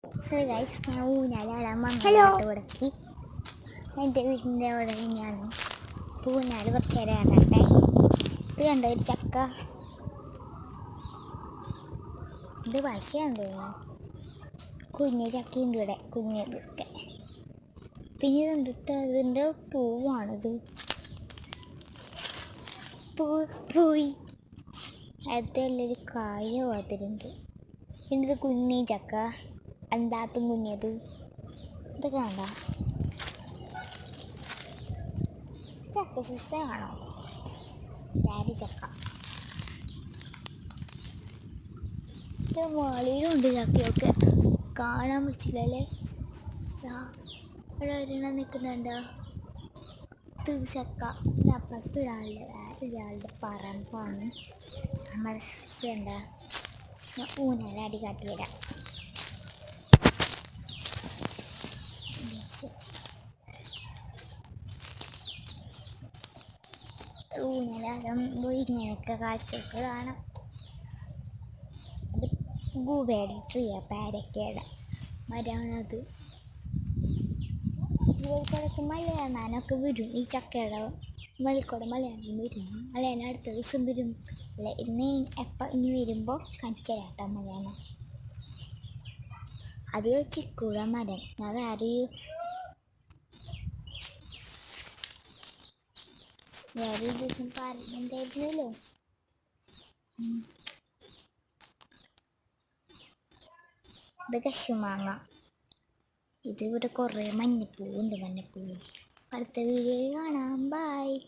Guys ഞാൻ ഊഞ്ഞാലാടാൻ വന്നു ഇവിടേക്ക്. എൻ്റെ വീടിൻ്റെ അവിടെ ഞാൻ ഊഞ്ഞാൽ കുറച്ച് നേരം ആടട്ടെ. ഇത് കണ്ട ഒരു ചക്ക, ഇത് പശയാന്ന് തോന്നുന്നു. കുഞ്ഞ് ചക്കയുണ്ട് ഇവിടെ, കുഞ്ഞതൊക്കെ. പിന്നെ കണ്ടിട്ട് അതിൻ്റെ പൂവാണിത്, പോയി അതെല്ലൊരു കായ പാത്തിട്ടുണ്ട്. പിന്നെ ഇത് കുഞ്ഞി ചക്ക, എന്താത്തും കുഞ്ഞത്, ഇതൊക്കെ വേണ്ട ചക്ക സിസ്റ്റം ആണോ ഡാഡി ചക്ക. ഇത് മാളിയിലുണ്ട് ചക്കയൊക്കെ, കാണാൻ പറ്റില്ലല്ലേ. ഇവിടെ ഒരെണ്ണം നിൽക്കുന്നുണ്ടോ, ഇത് ചക്ക. അപ്പുറത്ത് ഒരാളുടെ പറമ്പാണ്. മനസ്സിലുണ്ട, ഞാൻ ഊഞ്ഞാലാടി കാട്ടിത്തരാം. ഊഞ്ഞാലാടുമ്പോൾ ഇങ്ങനെയൊക്കെ കാഴ്ചയൊക്കെ കാണാം. അത് ഗൂബയുടെ ട്രീയാ, പേരക്കയുടെ മരമാണത്. ഇവർക്കൊക്കെ മലയാളാനൊക്കെ വരും, ഈ ചക്കയുടെ വെളിക്കൂടെ മലയാളം വരും. മലയാളം അടുത്ത ദിവസം വരും. അല്ല ഇന്ന് ഇനി വരുമ്പോൾ കാണിച്ചു തരാട്ടോ മലയാളം. അത് ചിക്കുട മരം. ഞാൻ വേറെ ദിവസം പറഞ്ഞിട്ടുണ്ടായിരുന്നല്ലോ. ഇത് കശുമാങ്ങ. ഇത് ഇവിടെ കുറേ മഞ്ഞപ്പൂവുണ്ട്. അടുത്ത വീഡിയോയിൽ കാണാം. ബൈ.